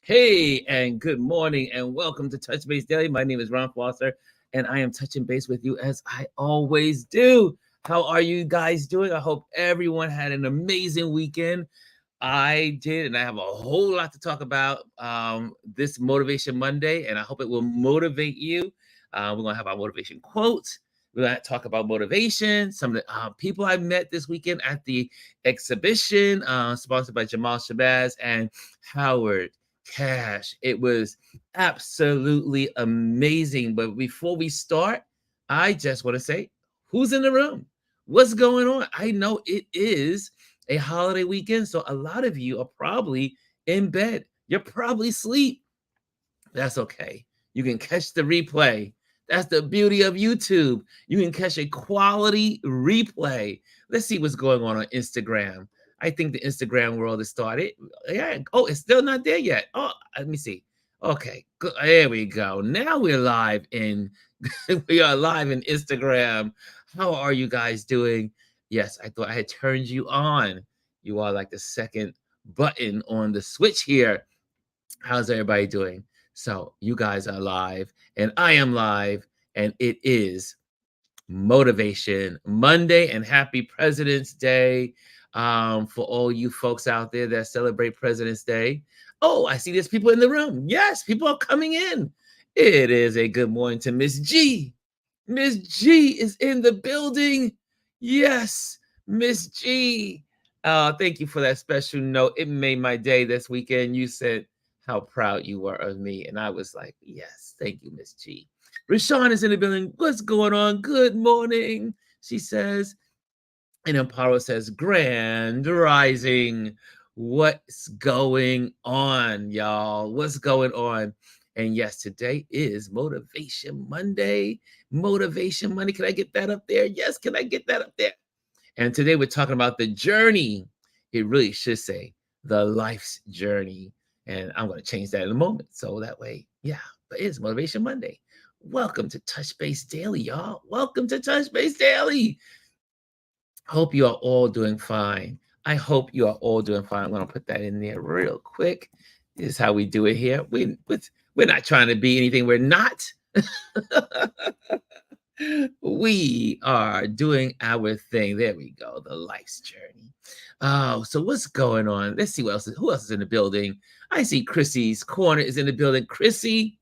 Hey, and good morning, and welcome to Touch Base Daily. My name is Ron Foster, and I am touching base with you as I always do. How are you guys doing? I hope everyone had an amazing weekend. I did, and I have a whole lot to talk about this Motivation Monday, and I hope it will motivate you. We're going to have our motivation quotes. We're going to talk about motivation, some of the people I met this weekend at the exhibition sponsored by Jamal Shabazz and Howard Cash. It was absolutely amazing. But before we start, I just want to say, who's in the room? What's going on? I know it is a holiday weekend, so a lot of you are probably in bed. You're probably asleep. That's okay. You can catch the replay. That's the beauty of YouTube. You can catch a quality replay. Let's see what's going on Instagram. I think the Instagram world has started. Yeah. Oh, it's still not there yet. Oh, let me see. Okay. Good. There we go. Now we're live in we are live in Instagram. How are you guys doing? Yes, I thought I had turned you on. You are like the second button on the switch here. How's everybody doing? So, you guys are live, and I am live, and it is Motivation Monday, and happy President's Day for all you folks out there that celebrate President's Day. Oh, I see there's people in the room. Yes, people are coming in. It is a good morning to Miss G. Miss G is in the building. Yes, Miss G. Thank you for that special note. It made my day this weekend. You said how proud you were of me. And I was like, yes, thank you, Miss G. Rashawn is in the building. What's going on? Good morning, she says. And Amparo says, Grand Rising. What's going on, y'all? What's going on? And yes, today is Motivation Monday. Motivation Monday. Can I get that up there? Yes, can I get that up there? And today we're talking about the journey. It really should say the life's journey. And I'm going to change that in a moment. So that way, yeah, but it's Motivation Monday. Welcome to Touch Base Daily, y'all. Welcome to Touch Base Daily. Hope you are all doing fine. I hope you are all doing fine. I'm going to put that in there real quick. This is how we do it here. We're not trying to be anything we're not. We are doing our thing. There we go. The life's journey. Oh, so what's going on? Let's see who else is in the building. I see Chrissy's corner is in the building. Chrissy,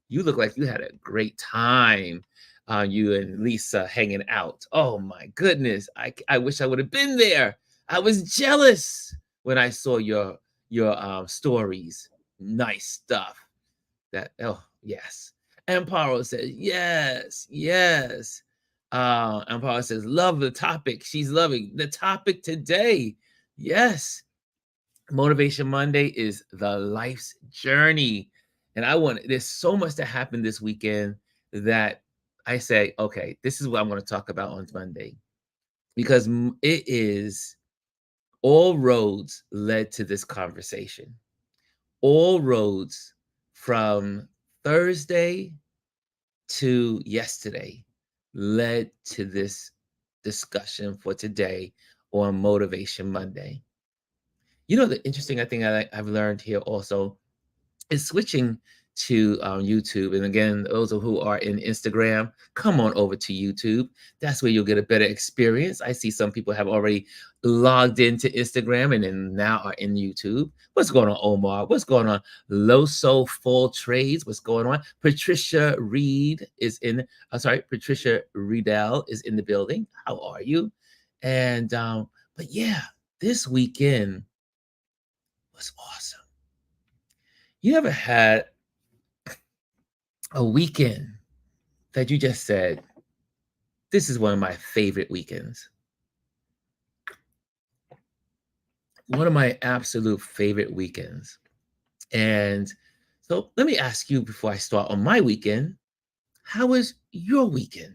you look like you had a great time. You and Lisa hanging out. Oh my goodness. I wish I would have been there. I was jealous when I saw your stories. Nice stuff. That oh yes. Amparo says, yes, yes. Amparo says, love the topic. She's loving the topic today. Yes. Motivation Monday is the life's journey. And there's so much that happened this weekend that I say, okay, this is what I'm going to talk about on Monday because it is all roads led to this conversation. All roads from Thursday to yesterday led to this discussion for today on Motivation Monday. You know, the interesting thing I've learned here also is switching to YouTube. And again, those who are in Instagram, come on over to YouTube. That's where you'll get a better experience. I see some people have already logged into Instagram and then now are in YouTube. What's going on, Omar? What's going on? Loso Full Trades. What's going on? Patricia Reed is in, Patricia Riedel is in the building. How are you? And, but yeah, this weekend was awesome. You ever had a weekend that you just said, this is one of my favorite weekends? One of my absolute favorite weekends. And so let me ask you before I start on my weekend, how was your weekend?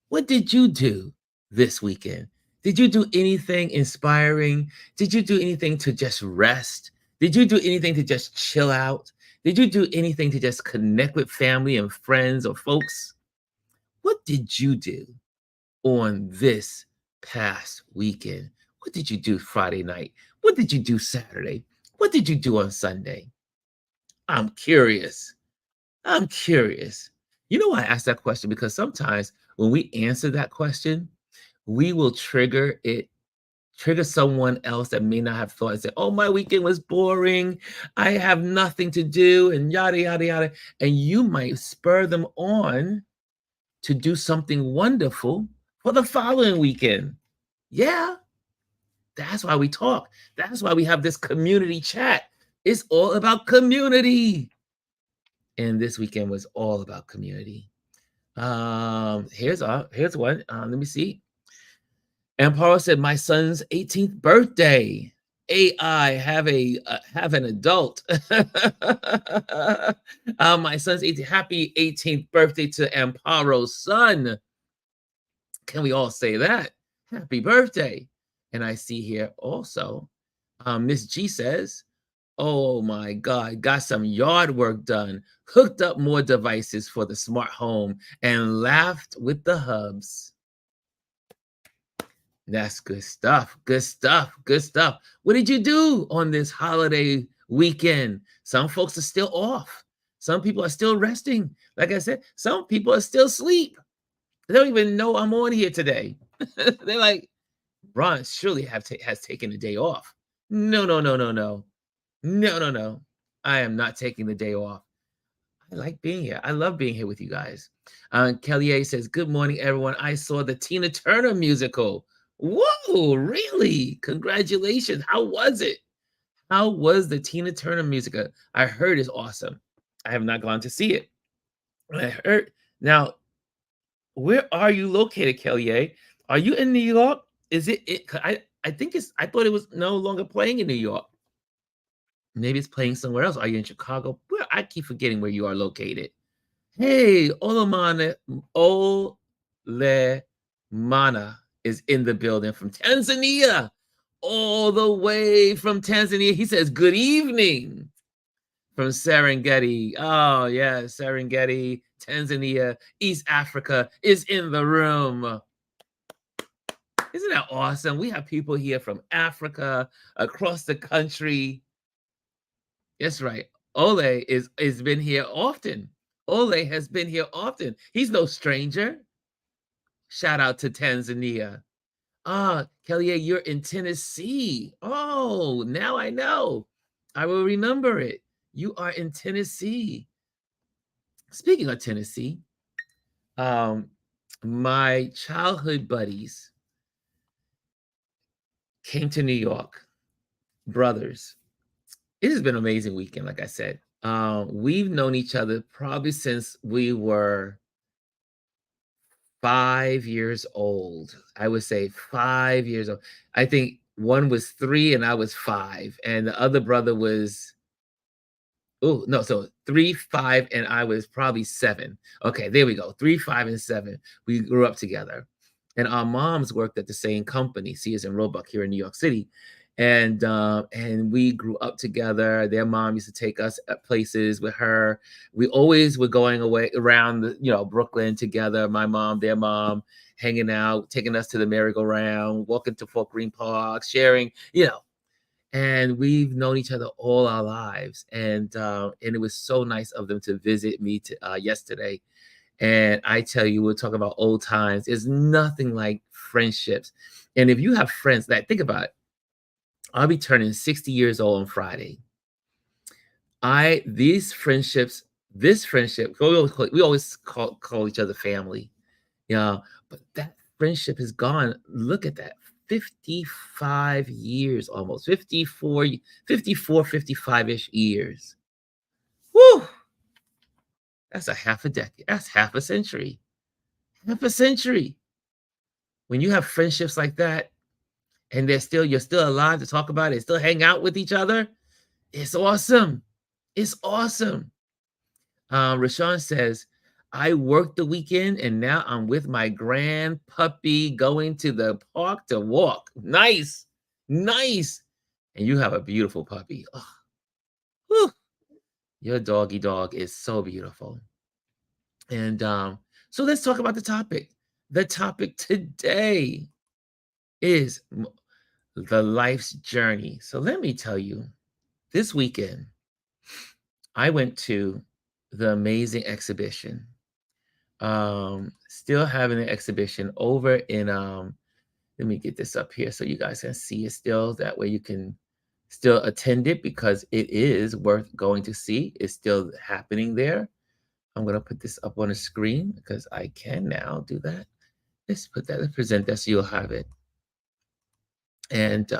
What did you do this weekend? Did you do anything inspiring? Did you do anything to just rest? Did you do anything to just chill out? Did you do anything to just connect with family and friends or folks? What did you do on this past weekend? What did you do Friday night? What did you do Saturday? What did you do on Sunday? I'm curious. I'm curious. You know why I asked that question? Because sometimes when we answer that question, we will trigger someone else that may not have thought and say, "Oh, my weekend was boring. I have nothing to do," and yada, yada, yada. And you might spur them on to do something wonderful for the following weekend. Yeah, that's why we talk. That's why we have this community chat. It's all about community. And this weekend was all about community. Here's one. Let me see. And Paul said, "My son's 18th birthday. AI, have an adult." My son's 18th. Happy 18th birthday to Amparo's son. Can we all say that? Happy birthday. And I see here also, Miss G says, "Oh my God, got some yard work done, hooked up more devices for the smart home, and laughed with the hubs." That's good stuff. Good stuff. Good stuff. What did you do on this holiday weekend? Some folks are still off. Some people are still resting. Like I said, some people are still asleep. They don't even know I'm on here today. They're like, "Ron surely has taken a day off." No, no, no, no, no. No, no, no. I am not taking the day off. I like being here. I love being here with you guys. Kelly A says, "Good morning, everyone. I saw the Tina Turner musical." Whoa, really? Congratulations. How was it? How was the Tina Turner musical? I heard it's awesome. I have not gone to see it. I heard. Now, where are you located, Kelly A? Are you in New York? Is it? I think I thought it was no longer playing in New York. Maybe it's playing somewhere else. Are you in Chicago? Where I keep forgetting where you are located. Hey, Olemana is in the building from Tanzania, all the way from Tanzania. He says, "Good evening," from Serengeti. Oh, yeah, Serengeti, Tanzania, East Africa is in the room. Isn't that awesome? We have people here from Africa, across the country. That's right. Ole is been here often. Ole has been here often. He's no stranger. Shout out to Tanzania. Ah, Kelly, you're in Tennessee. Oh, now I know. I will remember it. You are in Tennessee. Speaking of Tennessee, um, my childhood buddies came to New York, brothers. It has been an amazing weekend, like I said. We've known each other probably since we were 5 years old. I would say 5 years old. I think one was 3 and I was 5, and the other brother was oh no, so 3, 5, and I was probably 7. Okay, there we go. 3, 5, and 7. We grew up together. And our moms worked at the same company, Sears and Roebuck here in New York City. And we grew up together. Their mom used to take us at places with her. We always were going away around Brooklyn together, my mom, their mom, hanging out, taking us to the merry-go-round, walking to Fort Greene Park, sharing. And we've known each other all our lives, and it was so nice of them to visit me yesterday. And I tell you, we'll talk about old times. There's nothing like friendships. And if you have friends, that think about it, I'll be turning 60 years old on Friday. These friendships, this friendship, we always call each other family. Yeah, but that friendship is gone. Look at that. 55 years almost. 55-ish years. Woo! That's a half a decade. That's half a century. Half a century. When you have friendships like that and you're still alive to talk about it, still hang out with each other, it's awesome. It's awesome. Rashawn says, "I worked the weekend and now I'm with my grand puppy going to the park to walk." Nice. Nice. And you have a beautiful puppy. Oh, whew. Your doggy dog is so beautiful. And so let's talk about the topic. The topic today is the life's journey. So let me tell you, this weekend, I went to the amazing exhibition. Still having an exhibition over in let me get this up here so you guys can see it still. That way you can still attend it because it is worth going to see. It's still happening there. I'm gonna put this up on the screen because I can now do that. Let's present that so you'll have it. And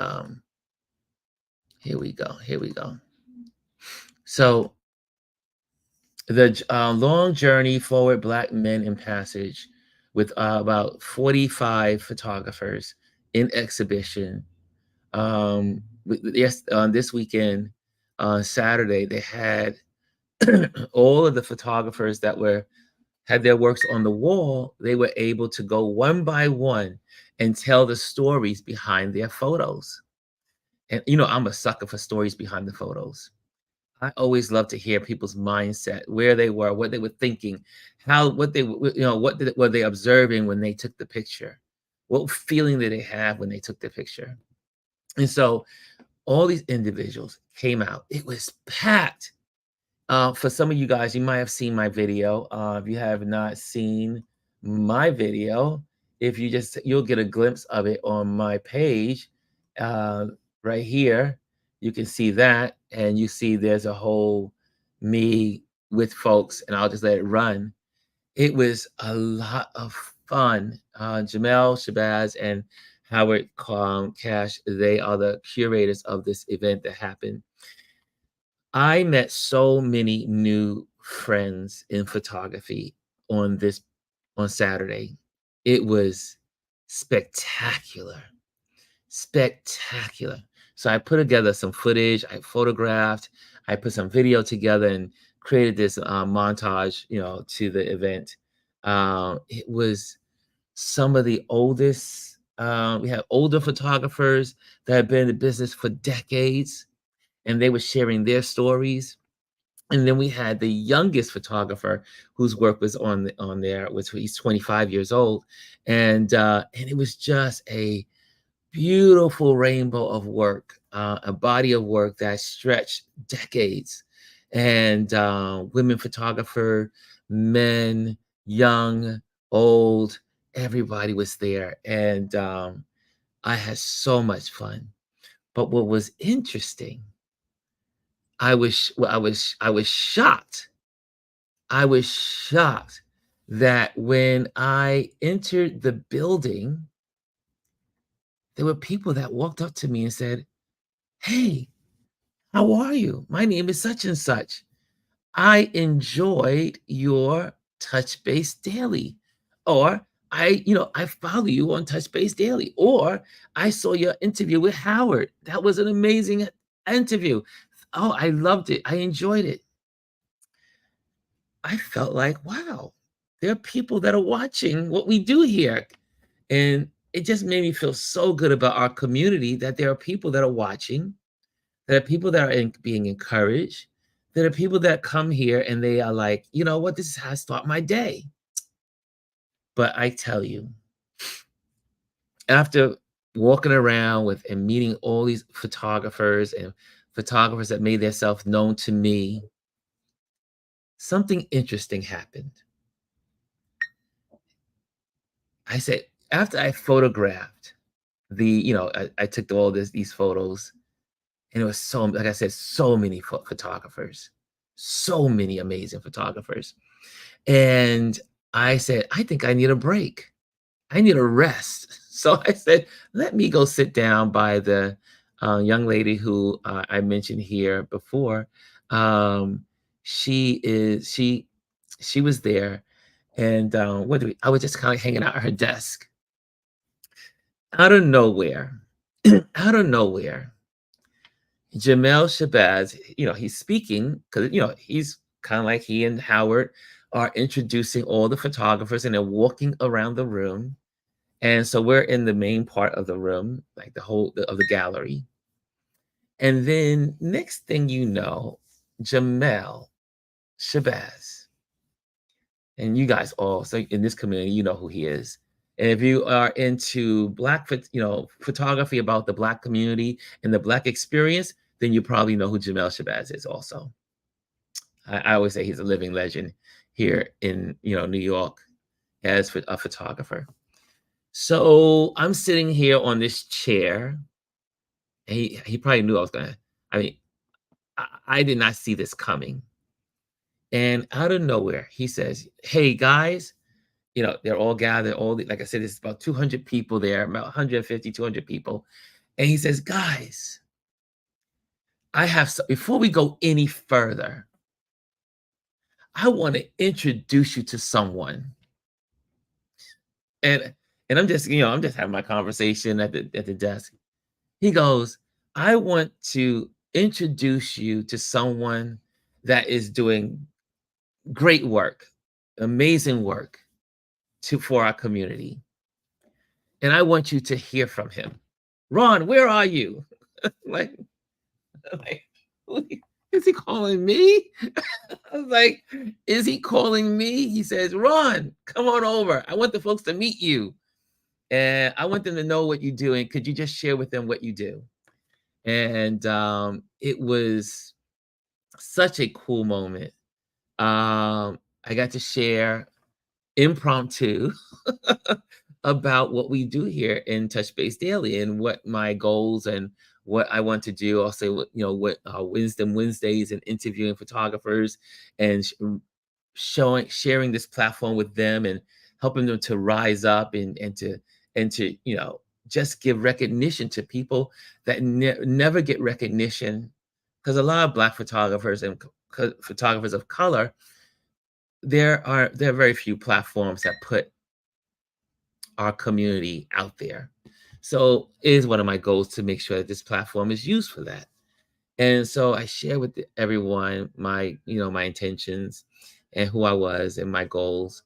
here we go. Here we go. So the long journey forward Black men in passage with about 45 photographers in exhibition. Yes, on this weekend, on Saturday, they had all of the photographers that were had their works on the wall. They were able to go one by one and tell the stories behind their photos. And I'm a sucker for stories behind the photos. I always love to hear people's mindset, where they were, what they were thinking, what they, were they observing when they took the picture, what feeling did they have when they took the picture. And so all these individuals came out. It was packed. For some of you guys, you might have seen my video. If you have not seen my video, you'll get a glimpse of it on my page, uh, right here. You can see that, and you see there's a whole me with folks, and I'll just let it run. It was a lot of fun. Jamel Shabazz and Howard Cash, they are the curators of this event that happened. I met so many new friends in photography on Saturday. It was spectacular, spectacular. So I put together some footage, I photographed, I put some video together and created this montage, to the event. It was some of the oldest. We had older photographers that have been in the business for decades, and they were sharing their stories. And then we had the youngest photographer whose work was on there, which he's 25 years old, and it was just a beautiful rainbow of work, a body of work that stretched decades, and women photographer, men, young, old, everybody was there, and I had so much fun. But what was interesting, I was shocked. I was shocked that when I entered the building, there were people that walked up to me and said, "Hey, how are you? My name is such and such. I enjoyed your Touch Base Daily." Or I follow you on Touch Base Daily. Or I saw your interview with Howard. That was an amazing interview. Oh, I loved it. I enjoyed it. I felt like, wow, there are people that are watching what we do here. And it just made me feel so good about our community that there are people that are watching, there are people that are being encouraged, there are people that come here and they are like, you know what, this is how I start my day. But I tell you, after walking around with and meeting all these photographers and photographers that made themselves known to me, something interesting happened. I said, after I photographed I took these photos, and it was so, like I said, so many photographers, so many amazing photographers. And I said, I think I need a break. I need a rest. So I said, let me go sit down by the young lady who I mentioned here before. Um, she was there, and I was just kind of hanging out at her desk. Out of nowhere, out of nowhere, Jamel Shabazz, he's speaking because, he's kind of like he and Howard are introducing all the photographers, and they're walking around the room. And so we're in the main part of the room, like of the gallery. And then next thing you know, Jamel Shabazz, and you guys all, so in this community, you know who he is. And if you are into photography about the Black community and the Black experience, then you probably know who Jamel Shabazz is also. I always say he's a living legend here in New York as a photographer. So I'm sitting here on this chair. And he probably knew I was gonna. I mean, I did not see this coming. And out of nowhere, he says, "Hey guys, they're all gathered. Like I said, it's about 200 people there, about 150, 200 people." And he says, "Guys, before we go any further, I want to introduce you to someone." And I'm just, I'm just having my conversation at the desk. He goes, "I want to introduce you to someone that is doing great work, amazing work for our community. And I want you to hear from him. Ron, where are you?" like, like, is he calling me? I was like, is he calling me? He says, "Ron, come on over. I want the folks to meet you. And I want them to know what you do. And could you just share with them what you do?" And it was such a cool moment. I got to share impromptu about what we do here in Touch Base Daily and what my goals and what I want to do. I'll say what Wisdom Wednesdays and interviewing photographers and sharing this platform with them and helping them to rise up and to just give recognition to people that never get recognition, because a lot of Black photographers and photographers of color, there are very few platforms that put our community out there. So it is one of my goals to make sure that this platform is used for that. And so I share with everyone my intentions and who I was and my goals.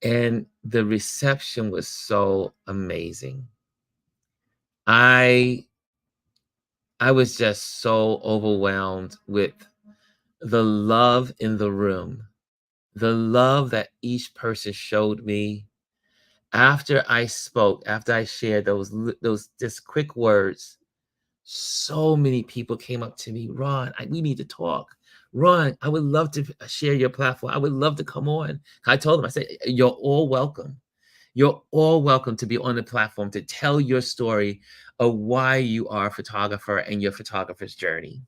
And the reception was so amazing. I I was just so overwhelmed with the love in the room, the love that each person showed me after I spoke, after I shared those just quick words. So many people came up to me, "Ron, we need to talk. Ron, I would love to share your platform. I would love to come on." I told them, I said, "You're all welcome. You're all welcome to be on the platform to tell your story of why you are a photographer and your photographer's journey."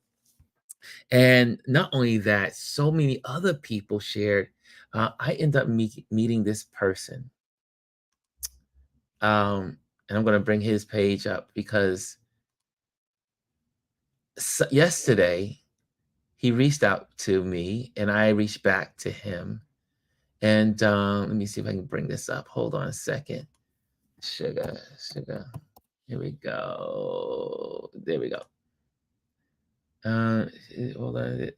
And not only that, so many other people shared. I end up meeting this person. And I'm going to bring his page up because yesterday he reached out to me and I reached back to him. And let me see if I can bring this up. Hold on a second. Sugar. Here we go. There we go. Uh, Hold on.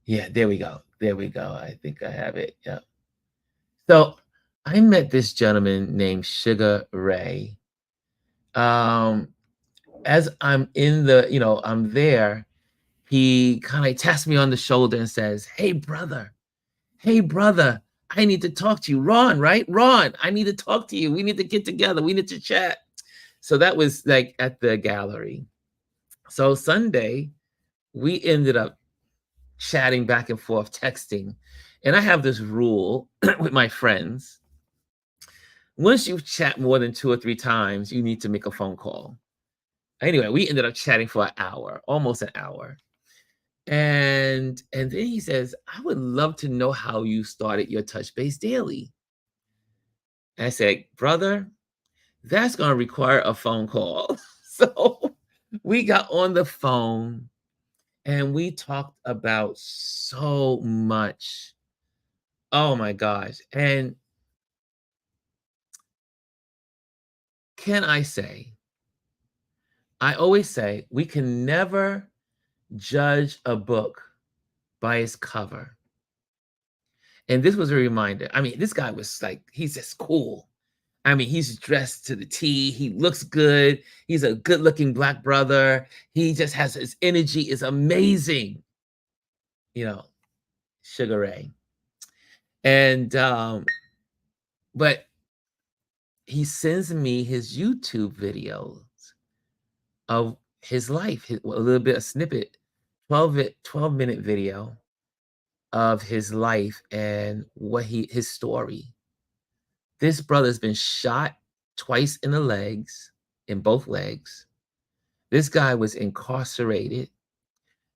Yeah, there we go. There we go. I think I have it. Yeah. So I met this gentleman named Sugar Ray. Um, as I'm I'm there, he kind of taps me on the shoulder and says, hey, brother, I need to talk to you." Ron, right? "Ron, I need to talk to you. We need to get together. We need to chat." So that was like at the gallery. So Sunday, we ended up chatting back and forth, texting. And I have this rule with my friends. Once you chat more than 2 or 3 times, you need to make a phone call. Anyway, we ended up chatting for an hour, almost an hour. And then he says, "I would love to know how you started your Touch Base Daily." And I said, "Brother, that's going to require a phone call." So we got on the phone and we talked about so much. Oh my gosh. And can I say, I always say, we can never judge a book by its cover. And this was a reminder. I mean, this guy was like, he's just cool. I mean, he's dressed to the T. He looks good. He's a good looking Black brother. He just has his energy is amazing, you know, Sugar Ray. And, but he sends me his YouTube videos of his life, a little bit, a snippet, 12-minute video. of his life and what his story. This brother's been shot twice in the legs, in both legs. This guy was incarcerated.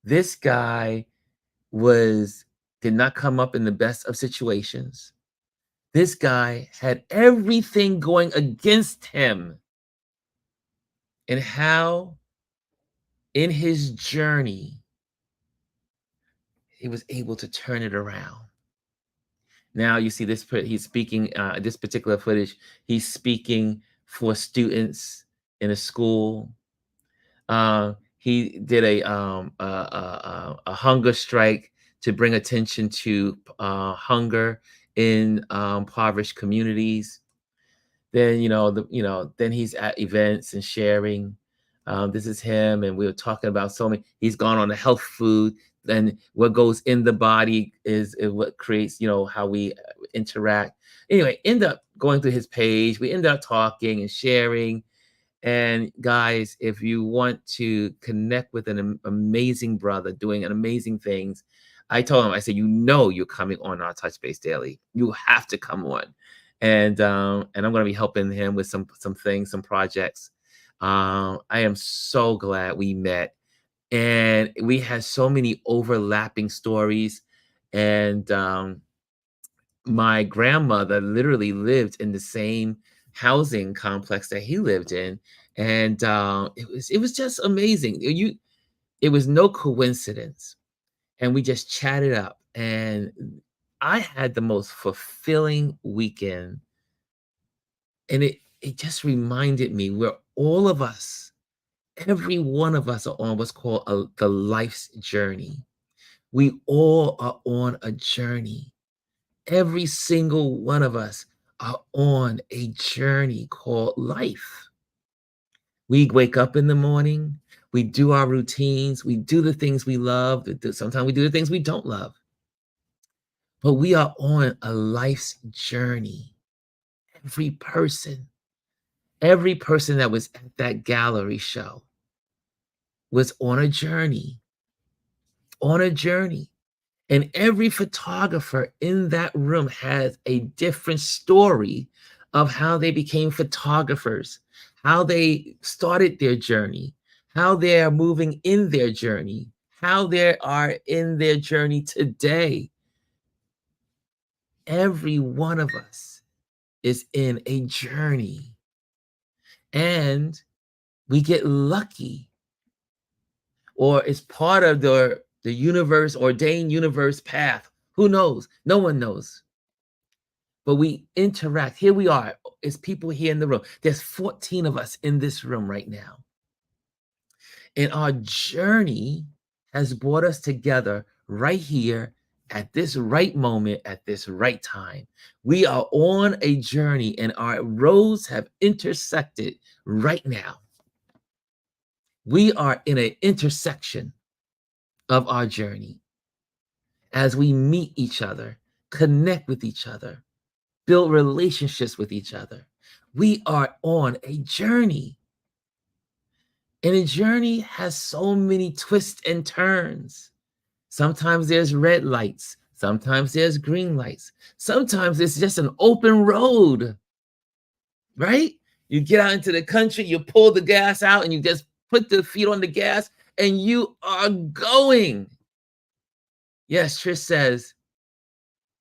This guy was did not come up in the best of situations. This guy had everything going against him. And how in his journey he was able to turn it around. Now you see this, he's speaking, this particular footage, he's speaking for students in a school. He did a hunger strike to bring attention to hunger in impoverished communities. Then then he's at events and sharing. This is him, and we were talking about so many. He's gone on a health food. Then what goes in the body is what creates, how we interact. Anyway, end up going through his page. We end up talking and sharing. And guys, if you want to connect with an amazing brother doing an amazing things, I told him, I said, you're coming on our Touch Base Daily. You have to come on. And I'm going to be helping him with some things, some projects. I am so glad we met. And we had so many overlapping stories. And my grandmother literally lived in the same housing complex that he lived in. And it was just amazing. It was no coincidence. And we just chatted up. And I had the most fulfilling weekend. And it just reminded me where all of us, every one of us are on what's called the life's journey. We all are on a journey. Every single one of us are on a journey called life. We wake up in the morning, we do our routines, we do the things we love. Sometimes we do the things we don't love. But we are on a life's journey. Every person that was at that gallery show was on a journey, And every photographer in that room has a different story of how they became photographers, how they started their journey, how they are moving in their journey, how they are in their journey today. Every one of us is in a journey. And we get lucky, or it's part of the universe, ordained universe path. Who knows? No one knows. But we interact. Here we are. It's people here in the room. There's 14 of us in this room right now. And our journey has brought us together right here at this right moment, at this right time. We are on a journey and our roads have intersected right now. We are in an intersection of our journey as we meet each other, connect with each other, build relationships with each other. We are on a journey. And a journey has so many twists and turns. Sometimes there's red lights. Sometimes there's green lights. Sometimes it's just an open road, right? You get out into the country, you pull the gas out and you just put the feet on the gas and you are going. Yes, Trish says,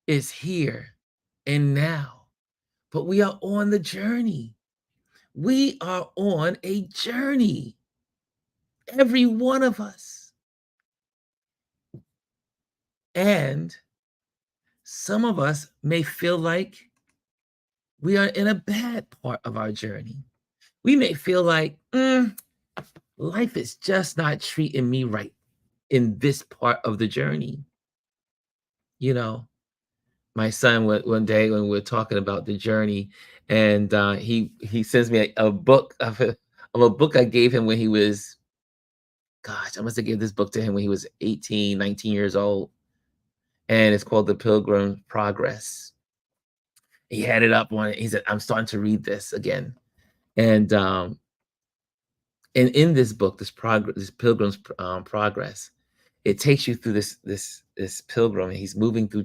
it's here and now. But we are on the journey. We are on a journey. Every one of us. And some of us may feel like we are in a bad part of our journey. We may feel like, life is just not treating me right in this part of the journey. My son, one day when we were talking about the journey, and he sends me a book of a book I gave him when he was, gosh, I must have given this book to him when he was 18, 19 years old. And it's called The Pilgrim's Progress. He had it up on it. He said, I'm starting to read this again. And in this book, this Pilgrim's Progress, it takes you through this pilgrim. He's moving through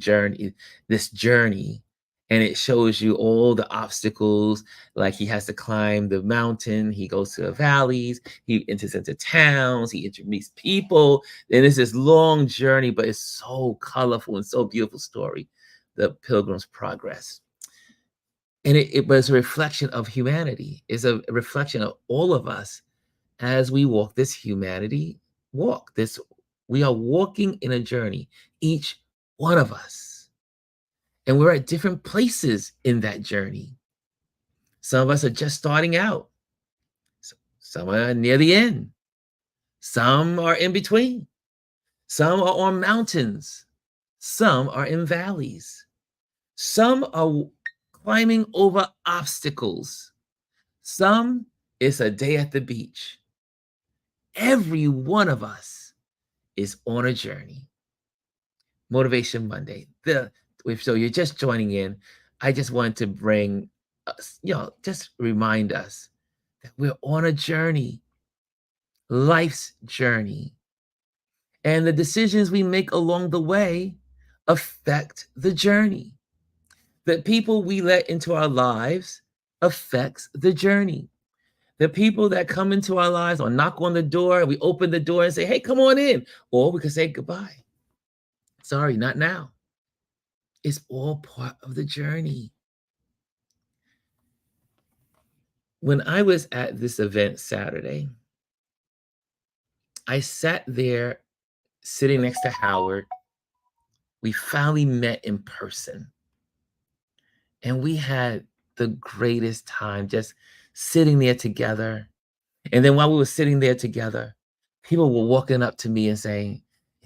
this journey, and it shows you all the obstacles. Like he has to climb the mountain, he goes to the valleys, he enters into towns, he meets people, and it's this long journey, but it's so colorful and so beautiful story, the Pilgrim's Progress. And it was a reflection of humanity. It's a reflection of all of us as we walk this humanity walk. We are walking in a journey, each one of us. And we're at different places in that journey. Some of us are just starting out. Some are near the end. Some are in between. Some are on mountains. Some are in valleys. Some are climbing over obstacles. Some it's a day at the beach. Every one of us is on a journey. Motivation Monday. So you're just joining in. I just wanted to bring us, just remind us that we're on a journey, life's journey. And the decisions we make along the way affect the journey. The people we let into our lives affects the journey. The people that come into our lives or knock on the door, we open the door and say, hey, come on in. Or we could say goodbye. Sorry, not now. It's all part of the journey. When I was at this event Saturday, I sat there sitting next to Howard. We finally met in person. And we had the greatest time just sitting there together. And then while we were sitting there together, people were walking up to me and saying,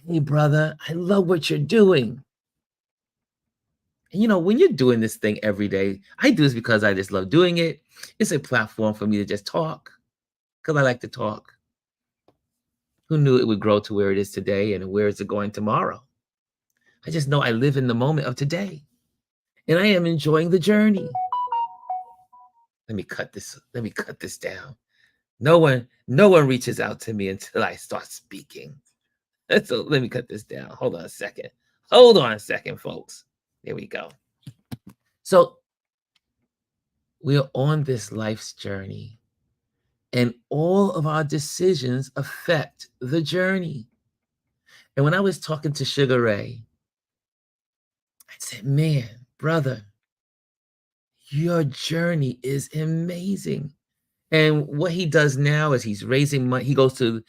hey, brother, I love what you're doing. And when you're doing this thing every day, I do this because I just love doing it. It's a platform for me to just talk because I like to talk. Who knew it would grow to where it is today and where is it going tomorrow? I just know I live in the moment of today and I am enjoying the journey. Let me cut this down. No one reaches out to me until I start speaking. So let me cut this down. Hold on a second. Folks. There we go. So we are on this life's journey, and all of our decisions affect the journey. And when I was talking to Sugar Ray, I said, man, brother, your journey is amazing. And what he does now is he's raising money. He goes to,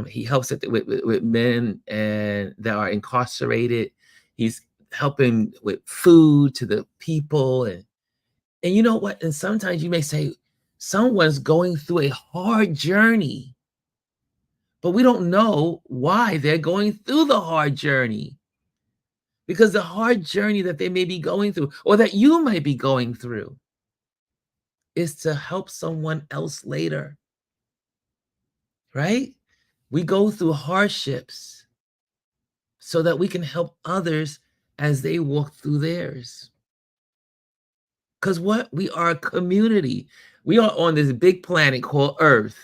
he helps with men that are incarcerated. He's helping with food to the people. And you know what? And sometimes you may say, someone's going through a hard journey, but we don't know why they're going through the hard journey. Because the hard journey that they may be going through, or that you might be going through, is to help someone else later, right? We go through hardships so that we can help others as they walk through theirs. Because we are a community. We are on this big planet called Earth,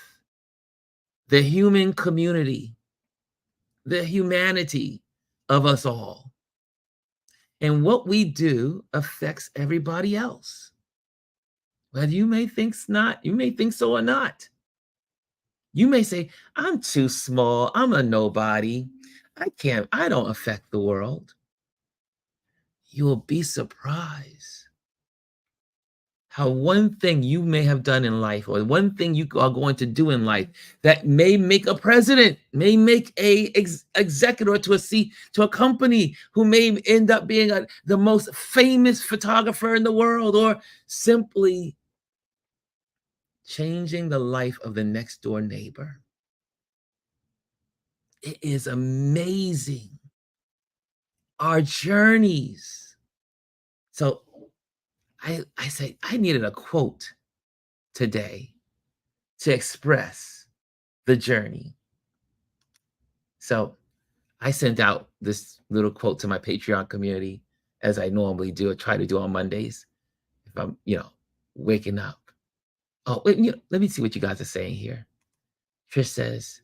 the human community, the humanity of us all. And what we do affects everybody else. Whether you may think so or not. You may say, I'm too small, I'm a nobody. I don't affect the world. You will be surprised how one thing you may have done in life, or one thing you are going to do in life, that may make a president, may make a executive to a company, who may end up being the most famous photographer in the world, or simply changing the life of the next door neighbor. It is amazing. Our journeys. So I say I needed a quote today to express the journey. So I sent out this little quote to my Patreon community, as I normally do. I try to do on Mondays if I'm, waking up. Oh, wait, let me see what you guys are saying here. Trish says,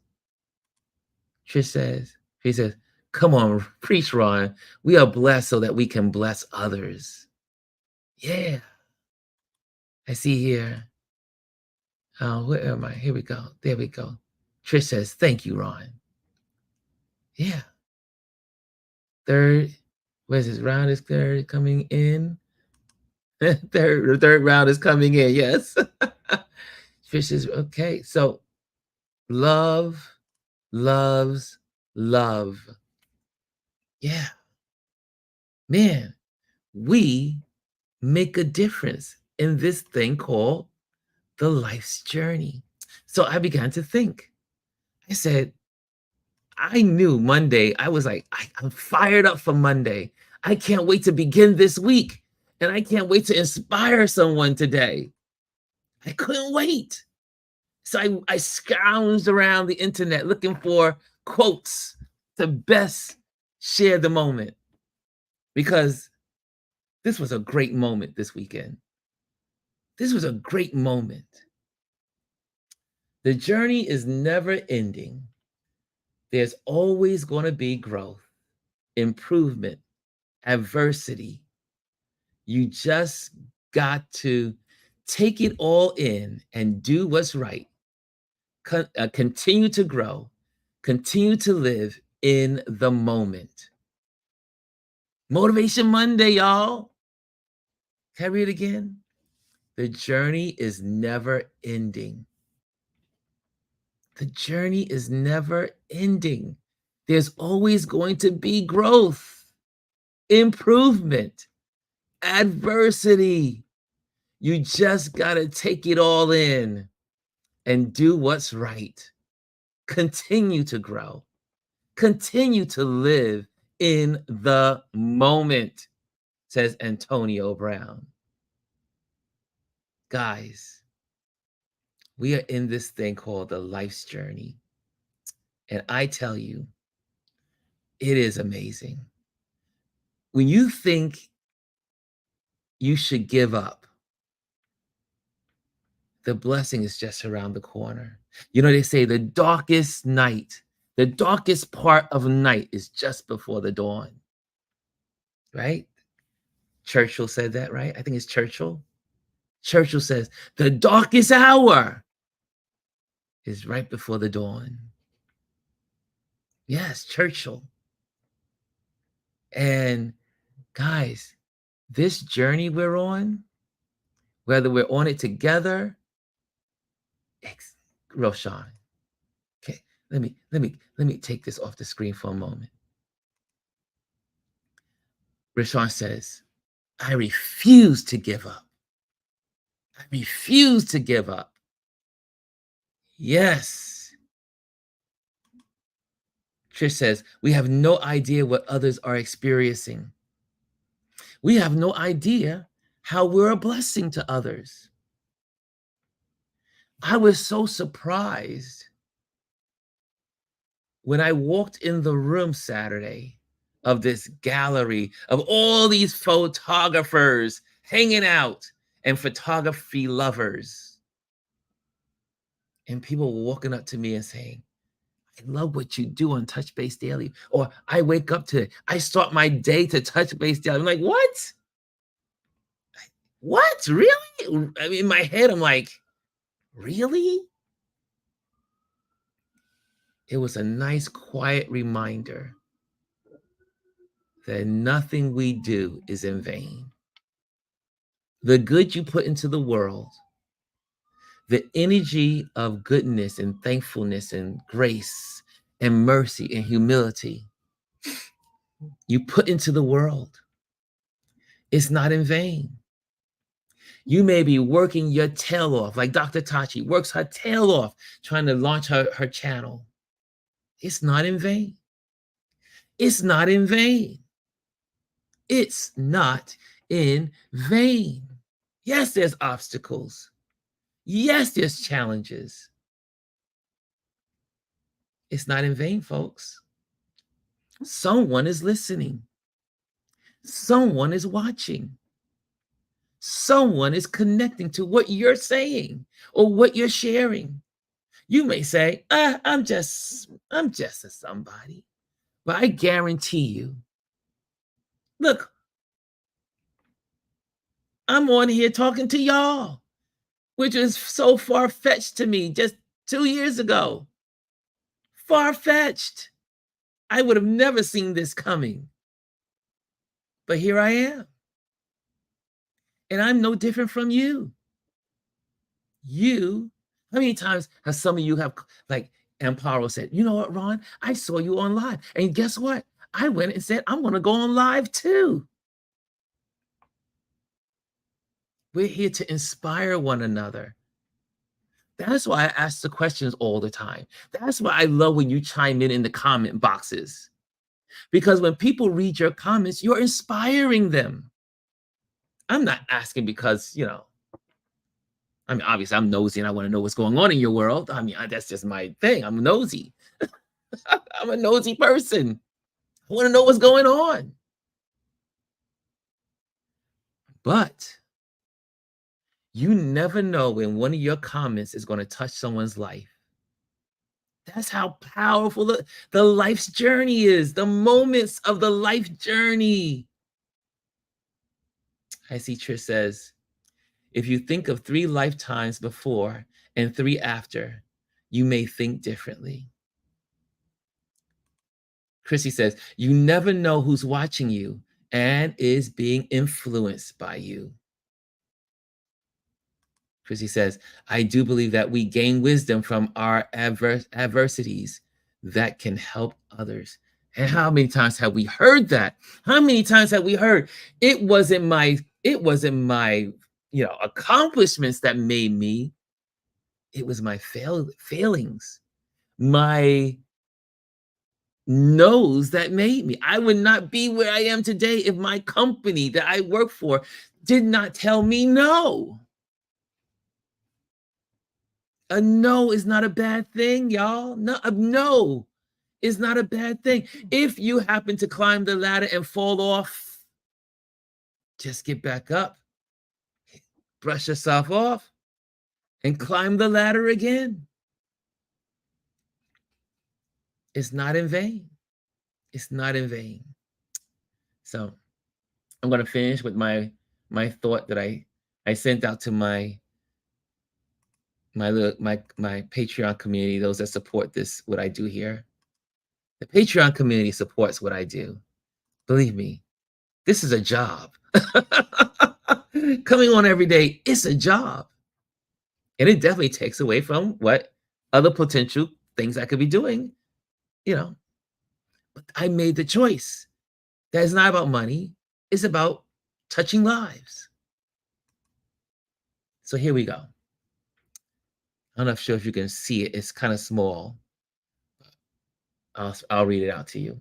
He says, come on, preach, Ron. We are blessed so that we can bless others. Yeah. I see here. Where am I? Here we go. There we go. Trish says, thank you, Ron. Yeah. Third, where's this round is third coming in? third round is coming in. Yes. Trish is okay. So love loves love. Yeah. Man, we make a difference in this thing called the life's journey. So I began to think. I said, I knew Monday, I was like, I'm fired up for Monday. I can't wait to begin this week. And I can't wait to inspire someone today. I couldn't wait. So I scrounged around the internet looking for quotes to best share the moment because this was a great moment this weekend. This was a great moment. The journey is never ending. There's always going to be growth, improvement, adversity. You just got to take it all in and do what's right. Continue to grow, continue to live in the moment. Motivation Monday, y'all. Can I read it again? The journey is never ending. The journey is never ending. There's always going to be growth, improvement, adversity. You just got to take it all in and do what's right. Continue to grow. Continue to live in the moment, says Antonio Brown. Guys, we are in this thing called the life's journey. And I tell you, it is amazing. When you think you should give up, the blessing is just around the corner. You know, they say the darkest night, the darkest part of night is just before the dawn, right? Churchill said that, right? I think it's Churchill. Churchill says, the darkest hour is right before the dawn. Yes, Churchill. And guys, this journey we're on, whether we're on it together, Roshan. Okay, let me take this off the screen for a moment. Roshan says, I refuse to give up. I refuse to give up. Yes. Trish says, we have no idea what others are experiencing. We have no idea how we're a blessing to others. I was so surprised when I walked in the room Saturday of this gallery of all these photographers hanging out and photography lovers. And people were walking up to me and saying, I love what you do on Touch Base Daily. Or I wake up to it. I start my day to Touch Base Daily. I'm like, what? What? Really? I mean, in my head, I'm like, really? It was a nice, quiet reminder that nothing we do is in vain. The good you put into the world, the energy of goodness and thankfulness and grace and mercy and humility you put into the world, it's not in vain. You may be working your tail off, like Dr. Tachi works her tail off trying to launch her channel. It's not in vain. It's not in vain. It's not in vain. Yes, there's obstacles. Yes, there's challenges. It's not in vain, folks. Someone is listening. Someone is watching. Someone is connecting to what you're saying or what you're sharing. You may say, I'm just a somebody. But I guarantee you, look, I'm on here talking to y'all, which is so far-fetched to me just 2 years ago. Far-fetched. I would have never seen this coming. But here I am. And I'm no different from you. How many times have some of you have, like Amparo said, you know what, Ron? I saw you on live. And guess what? I went and said, I'm going to go on live too. We're here to inspire one another. That's why I ask the questions all the time. That's why I love when you chime in the comment boxes. Because when people read your comments, you're inspiring them. I'm not asking because, I mean, obviously I'm nosy and I want to know what's going on in your world. I mean, that's just my thing. I'm nosy. I'm a nosy person. I want to know what's going on. But you never know when one of your comments is going to touch someone's life. That's how powerful the life's journey is, the moments of the life journey. I see Trish says, if you think of 3 lifetimes before and 3 after, you may think differently. Chrissy says, you never know who's watching you and is being influenced by you. Chrissy says, I do believe that we gain wisdom from our adversities that can help others. And how many times have we heard that? How many times have we heard it wasn't my accomplishments that made me, it was my failings, my no's that made me. I would not be where I am today if my company that I work for did not tell me no. A no is not a bad thing, y'all. No, a no is not a bad thing. If you happen to climb the ladder and fall off, just get back up, brush yourself off, and climb the ladder again. It's not in vain. It's not in vain. So I'm going to finish with my thought that I sent out to my Patreon community, those that support what I do here. The Patreon community supports what I do. Believe me, this is a job. Coming on every day, it's a job. And it definitely takes away from what other potential things I could be doing, But I made the choice. That is not about money. It's about touching lives. So here we go. I'm not sure if you can see it. It's kind of small. I'll read it out to you.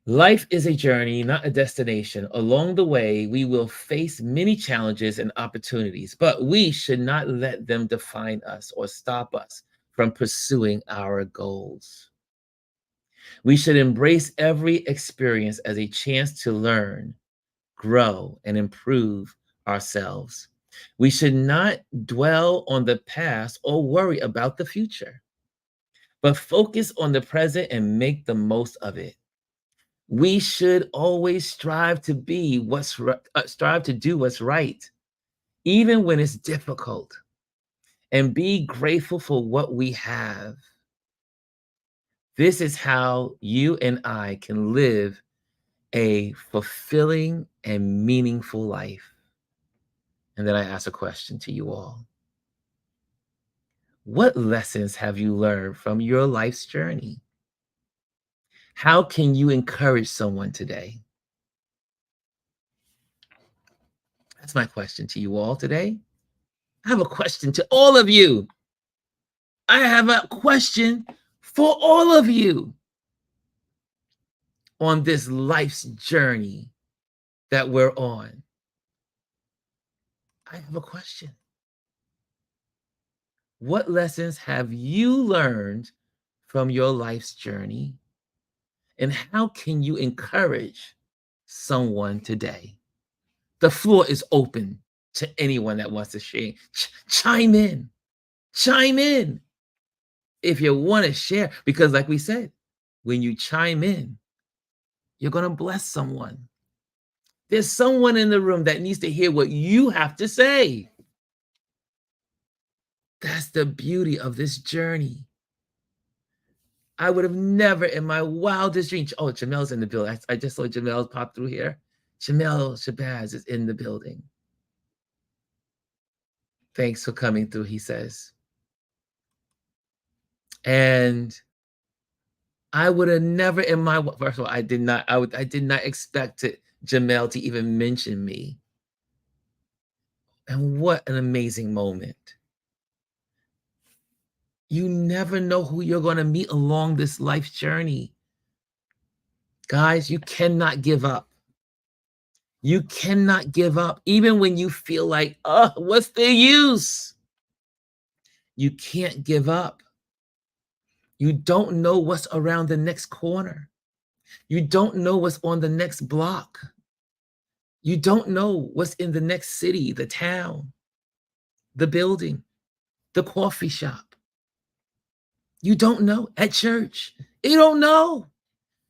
Life is a journey, not a destination. Along the way, we will face many challenges and opportunities, but we should not let them define us or stop us from pursuing our goals. We should embrace every experience as a chance to learn, grow, and improve ourselves. We should not dwell on the past or worry about the future, but focus on the present and make the most of it. We should always strive to do what's right, even when it's difficult, and be grateful for what we have. This is how you and I can live a fulfilling and meaningful life. And then I ask a question to you all. What lessons have you learned from your life's journey? How can you encourage someone today? That's my question to you all today. I have a question to all of you. I have a question for all of you on this life's journey that we're on. I have a question. What lessons have you learned from your life's journey? And how can you encourage someone today? The floor is open to anyone that wants to share. Chime in. Chime in if you want to share. Because like we said, when you chime in, you're going to bless someone. There's someone in the room that needs to hear what you have to say. That's the beauty of this journey. I would have never in my wildest dreams. Oh, Jamel's in the building. I just saw Jamel pop through here. Jamel Shabazz is in the building. Thanks for coming through, he says. And I would have never in my, first of all, I did not expect Jamel to even mention me. And what an amazing moment. You never know who you're going to meet along this life journey. Guys, you cannot give up. You cannot give up, even when you feel like, oh, what's the use? You can't give up. You don't know what's around the next corner. You don't know what's on the next block. You don't know what's in the next city, the town, the building, the coffee shop. You don't know at church. You don't know.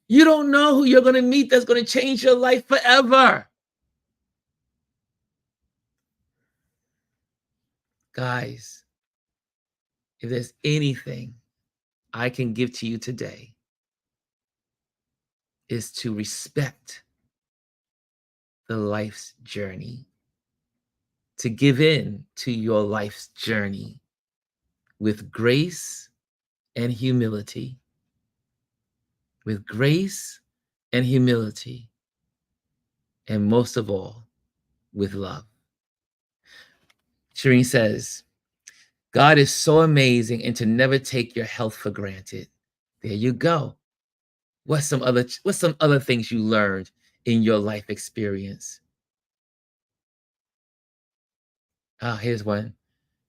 You don't know who you're going to meet that's going to change your life forever. Guys, if there's anything I can give to you today, is to respect the life's journey, to give in to your life's journey with grace and humility, with grace and humility, and most of all, with love. Shireen says, God is so amazing, and to never take your health for granted. There you go. What's some other things you learned in your life experience? Here's one.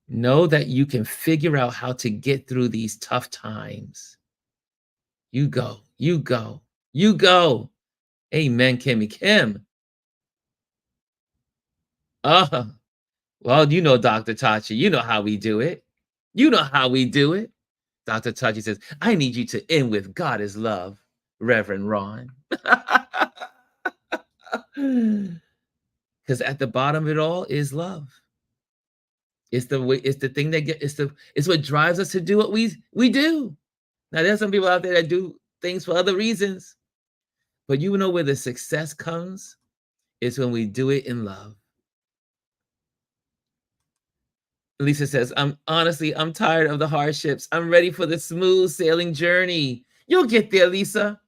Know that you can figure out how to get through these tough times. You go, you go, you go. Amen, Kimmy Kim. Well, you know, Dr. Tachi, you know how we do it. You know how we do it. Dr. Tachi says, I need you to end with God is love, Reverend Ron. Because at the bottom of it all is love. It's the way, it's the thing that it's what drives us to do what we do. Now, there's some people out there that do things for other reasons, but you know where the success comes is when we do it in love. Lisa says, I'm tired of the hardships. I'm ready for the smooth sailing journey. You'll get there, Lisa.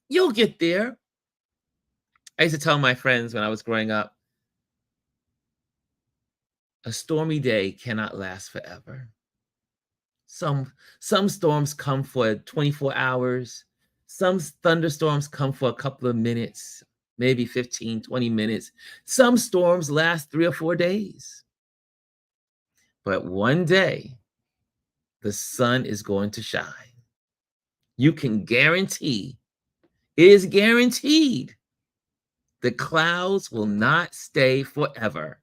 You'll get there. I used to tell my friends when I was growing up, a stormy day cannot last forever. Some storms come for 24 hours. Some thunderstorms come for a couple of minutes, maybe 15, 20 minutes. Some storms last 3 or 4 days. But one day, the sun is going to shine. You can guarantee, it is guaranteed, the clouds will not stay forever.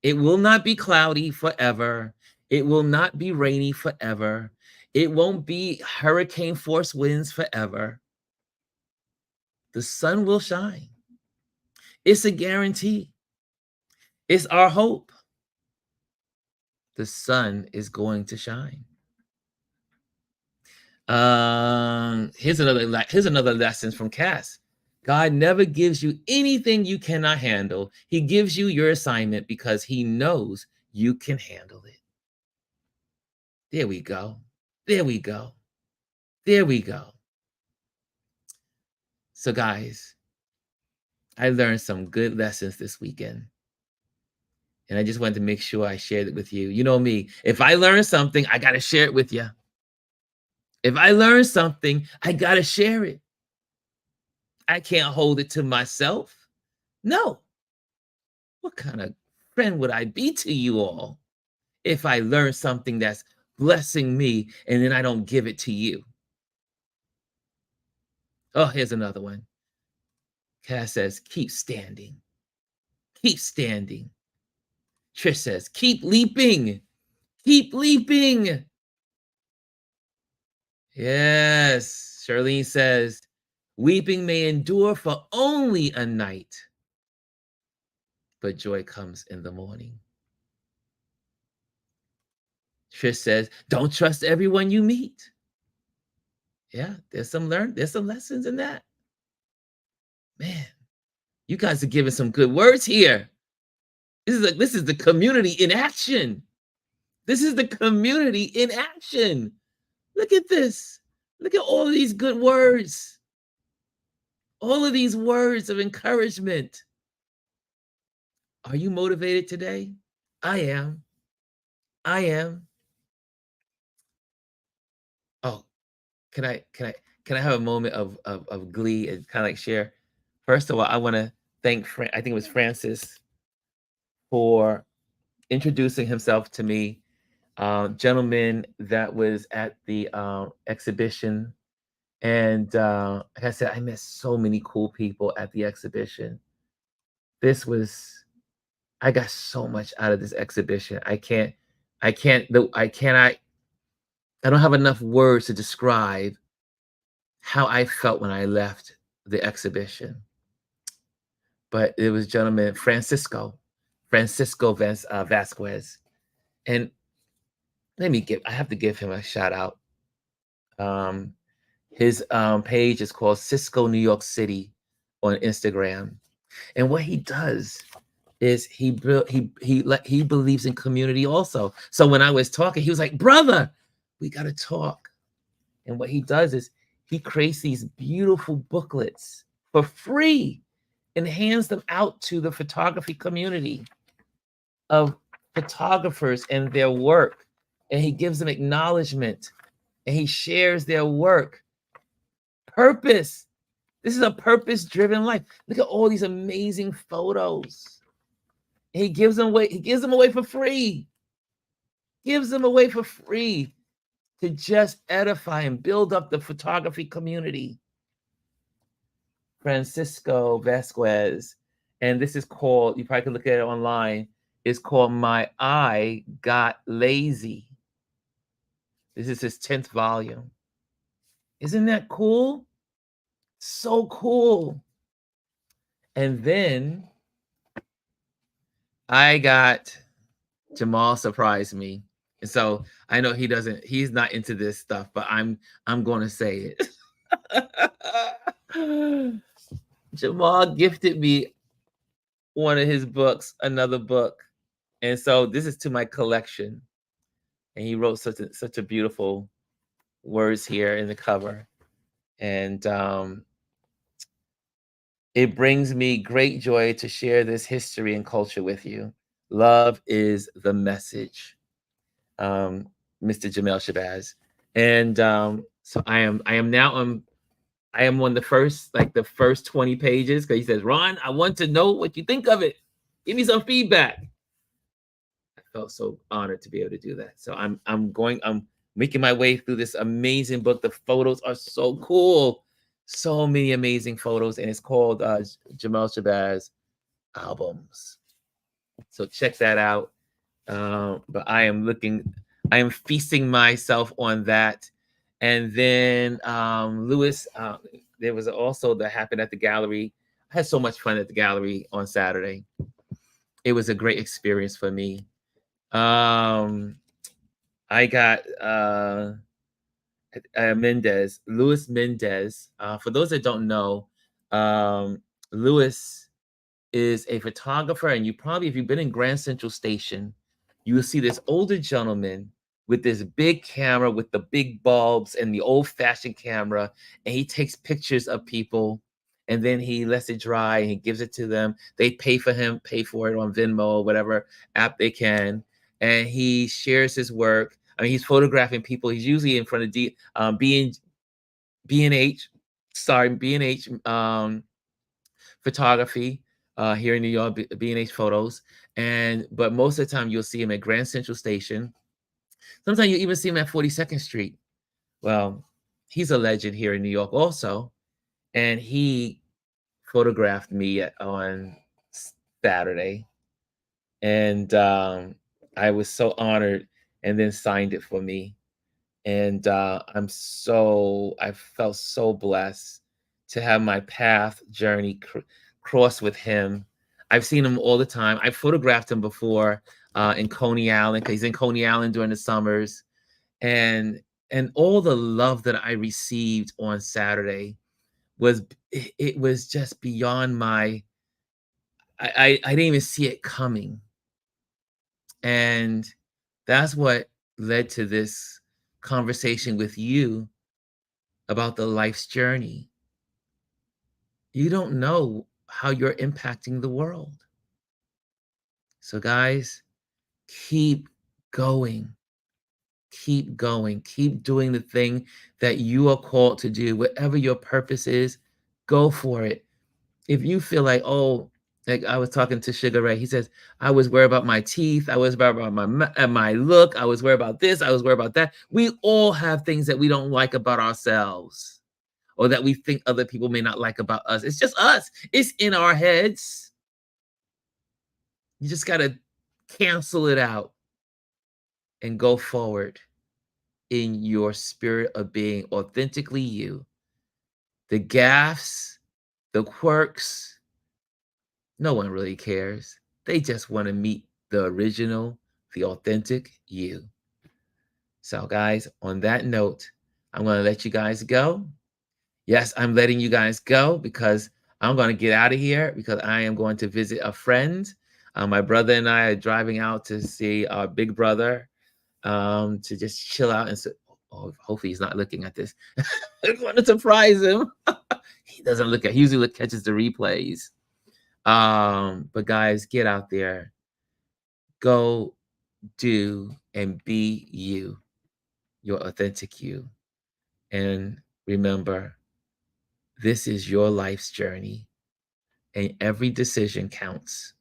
It will not be cloudy forever. It will not be rainy forever. It won't be hurricane force winds forever. The sun will shine. It's a guarantee. It's our hope. The sun is going to shine. Here's another lesson from Cass. God never gives you anything you cannot handle. He gives you your assignment because he knows you can handle it. There we go. There we go. There we go. So guys, I learned some good lessons this weekend. And I just wanted to make sure I shared it with you. You know me, if I learn something, I got to share it with you. If I learn something, I got to share it. I can't hold it to myself. No. What kind of friend would I be to you all if I learn something that's blessing me and then I don't give it to you? Oh, here's another one. Cass says, keep standing. Keep standing. Trish says, keep leaping. Keep leaping. Yes. Charlene says, weeping may endure for only a night, but joy comes in the morning. Trish says, don't trust everyone you meet. Yeah, there's some lessons in that. Man, you guys are giving some good words here. This is the community in action. This is the community in action. Look at this. Look at all of these good words. All of these words of encouragement. Are you motivated today? I am. I am. Oh, can I have a moment of glee and kind of like share? First of all, I want to thank I think it was Francis for introducing himself to me. Gentleman that was at the exhibition. And like I said, I met so many cool people at the exhibition. This was, I got so much out of this exhibition. I don't have enough words to describe how I felt when I left the exhibition. But it was gentleman Francisco Vasquez. And I have to give him a shout out. Um, his page is called Cisco New York City on Instagram. And what he does is he believes in community also. So when I was talking, he was like, "Brother, we got to talk." And what he does is he creates these beautiful booklets for free and hands them out to the photography community of photographers and their work. And he gives them acknowledgement and he shares their work. Purpose. This is a purpose-driven life. Look at all these amazing photos. He gives them away. He gives them away for free. Gives them away for free to just edify and build up the photography community. Francisco Vasquez, and this is called. You probably can look at it online. It's called "My Eye Got Lazy." This is his 10th volume. Isn't that cool? So cool. And then I got Jamal surprised me. And so I know he's not into this stuff, but I'm going to say it. Jamal gifted me one of his books, another book. And so this is to my collection. And he wrote such a beautiful words here in the cover. And it brings me great joy to share this history and culture with you. Love is the message. Mr. Jamel Shabazz. And so I am now on the first 20 pages because he says, Ron, I want to know what you think of it. Give me some feedback. I felt so honored to be able to do that. So I'm making my way through this amazing book. The photos are so cool. So many amazing photos, and it's called Jamel Shabazz Albums. So check that out. But I am feasting myself on that. And then Lewis, there was also that happened at the gallery. I had so much fun at the gallery on Saturday. It was a great experience for me. I got Louis Mendez. For those that don't know, Louis is a photographer, and if you've been in Grand Central Station, you will see this older gentleman with this big camera with the big bulbs and the old-fashioned camera, and he takes pictures of people, and then he lets it dry and he gives it to them. They pay for it on Venmo or whatever app they can, and he shares his work. I mean, he's photographing people. He's usually in front of B&H, B&H photography here in New York, B&H Photos. But most of the time you'll see him at Grand Central Station. Sometimes you even see him at 42nd Street. Well, he's a legend here in New York also. And he photographed me on Saturday. And I was so honored, and then signed it for me. And I felt so blessed to have my path journey cross with him. I've seen him all the time. I photographed him before in Coney Island, because he's in Coney Island during the summers, and all the love that I received on Saturday was it was just beyond my. I didn't even see it coming, and that's what led to this conversation with you about the life's journey. You don't know how you're impacting the world. So, guys, keep going. Keep going. Keep doing the thing that you are called to do. Whatever your purpose is, go for it. If you feel like, oh, like I was talking to Sugar Ray, he says, I was worried about my teeth. I was worried about my look. I was worried about this. I was worried about that. We all have things that we don't like about ourselves, or that we think other people may not like about us. It's just us. It's in our heads. You just got to cancel it out and go forward in your spirit of being authentically you. The gaffes, the quirks, no one really cares. They just want to meet the original, the authentic you. So, guys, on that note, I'm going to let you guys go. Yes, I'm letting you guys go because I'm going to get out of here, because I am going to visit a friend. My brother and I are driving out to see our big brother, to just chill out and oh, hopefully he's not looking at this. I want to surprise him. He doesn't look at. He usually catches the replays. But guys, get out there, go do and be you, your authentic you, and remember, this is your life's journey, and every decision counts.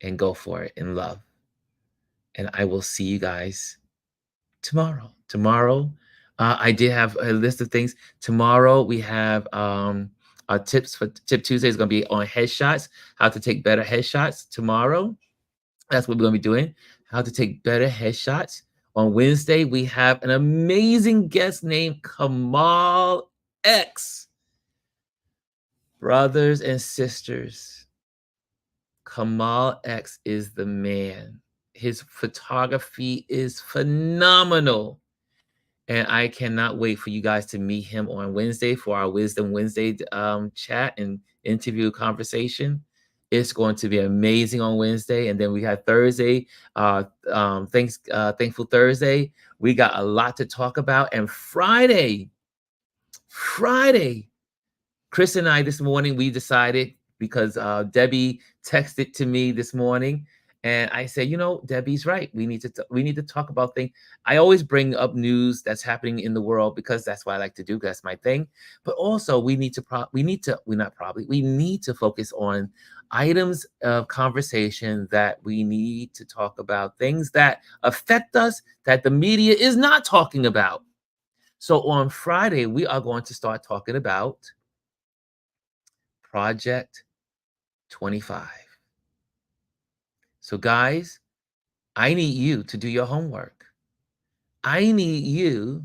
And go for it in love. And I will see you guys tomorrow. I did have a list of things. Tomorrow we have our tips for Tip Tuesday is going to be on headshots, how to take better headshots tomorrow. That's what we're going to be doing, how to take better headshots. On Wednesday, we have an amazing guest named Kamal X. Brothers and sisters, Kamal X is the man. His photography is phenomenal. And I cannot wait for you guys to meet him on Wednesday for our Wisdom Wednesday chat and interview conversation. It's going to be amazing on Wednesday. And then we have Thursday, Thankful Thursday. We got a lot to talk about. And Friday, Chris and I this morning, we decided, because Debbie texted to me this morning, and I said, Debbie's right. We need to talk about things. I always bring up news that's happening in the world because that's what I like to do. That's my thing. But also, we need to focus on items of conversation that we need to talk about, things that affect us that the media is not talking about. So on Friday, we are going to start talking about Project 25. So, guys, I need you to do your homework. I need you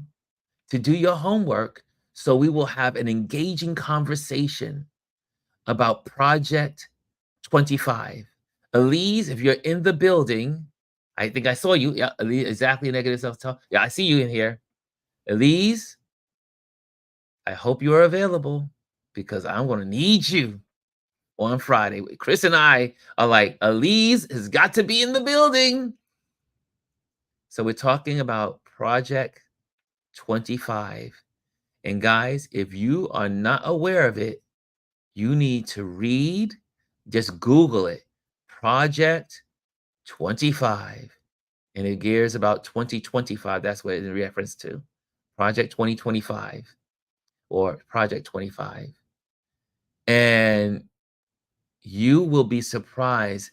to do your homework so we will have an engaging conversation about Project 25. Elise, if you're in the building, I think I saw you. Yeah, Elise, exactly, negative self-talk. Yeah, I see you in here. Elise, I hope you are available, because I'm going to need you on Friday. Chris and I are like, Elise has got to be in the building. So we're talking about Project 25. And guys, if you are not aware of it, you need to read, just Google it, Project 25. And it gears about 2025. That's what it's in reference to. Project 2025 or Project 25. And you will be surprised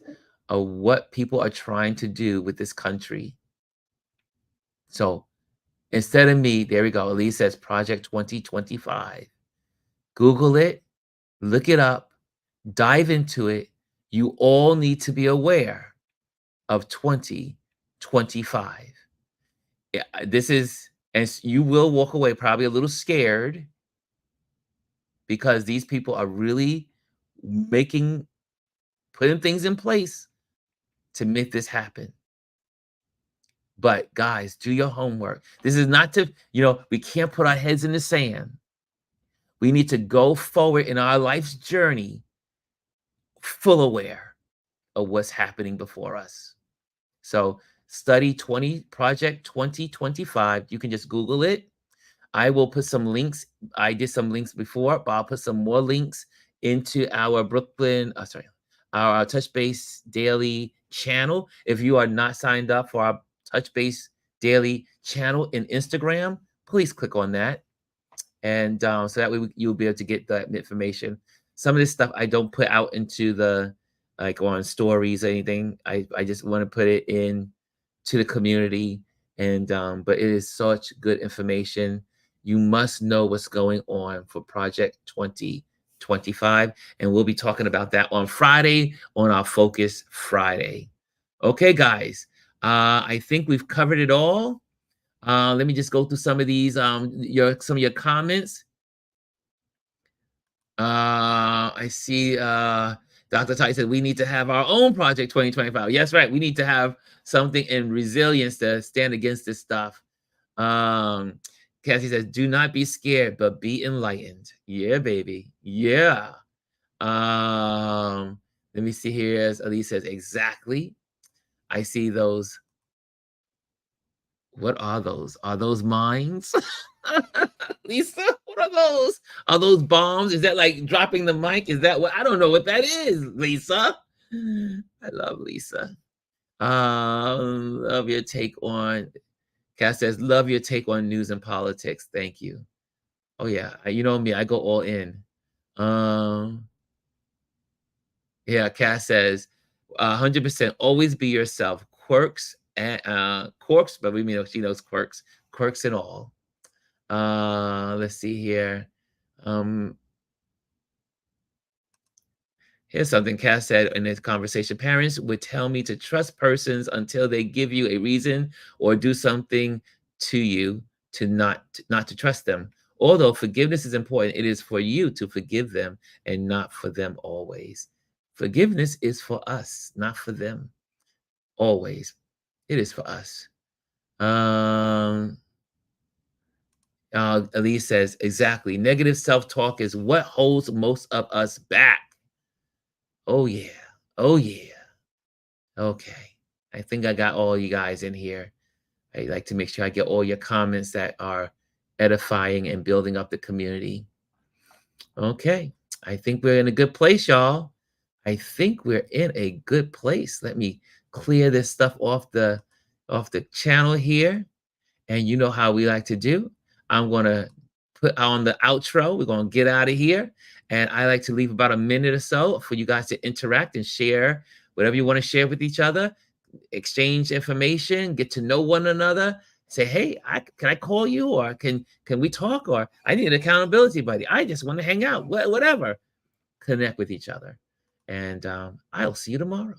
of what people are trying to do with this country. So instead of me, there we go. Elise says Project 2025. Google it, look it up, dive into it. You all need to be aware of 2025. Yeah, this is And you will walk away probably a little scared because these people are really putting things in place to make this happen. But guys, do your homework. This is not to, we can't put our heads in the sand. We need to go forward in our life's journey full aware of what's happening before us. So study Project 2025. You can just Google it. I will put some links. I did some links before, but I'll put some more links into our our Touch Base Daily channel. If you are not signed up for our Touch Base Daily channel in Instagram, please click on that. And so that way you'll be able to get that information. Some of this stuff I don't put out into like on stories or anything. I just want to put it in to the community. And but it is such good information. You must know what's going on for Project 2025. And we'll be talking about that on Friday on our Focus Friday. Okay, guys. I think we've covered it all. Let me just go through some of these, some of your comments. I see Dr. Ty said we need to have our own Project 2025. Yes, right. We need to have something in resilience to stand against this stuff. Cassie says, do not be scared, but be enlightened. Yeah, baby. Yeah. Let me see here. As Elise says, exactly. I see those. What are those? Are those mines? Lisa, what are those? Are those bombs? Is that like dropping the mic? Is that what? I don't know what that is, Lisa. I love Lisa. Love your take on, Cass says, love your take on news and politics. Thank you. Oh yeah, you know me, I go all in. Yeah, Cass says, 100% always be yourself. Quirks and quirks, but we mean she knows quirks and all. Let's see here. Here's something Cass said in this conversation. Parents would tell me to trust persons until they give you a reason or do something to you to not to trust them. Although forgiveness is important, it is for you to forgive them and not for them always. Forgiveness is for us, not for them. Always. It is for us. Elise says, exactly. Negative self-talk is what holds most of us back. Oh, yeah. Oh, yeah. Okay. I think I got all you guys in here. I like to make sure I get all your comments that are edifying and building up the community. Okay. I think we're in a good place, y'all. I think we're in a good place. Let me clear this stuff off the channel here. And you know how we like to do. I'm going to put on the outro. We're going to get out of here. And I like to leave about a minute or so for you guys to interact and share whatever you want to share with each other, exchange information, get to know one another. Say, hey, can I call you, or can we talk, or I need an accountability buddy. I just want to hang out, whatever. Connect with each other. And I'll see you tomorrow.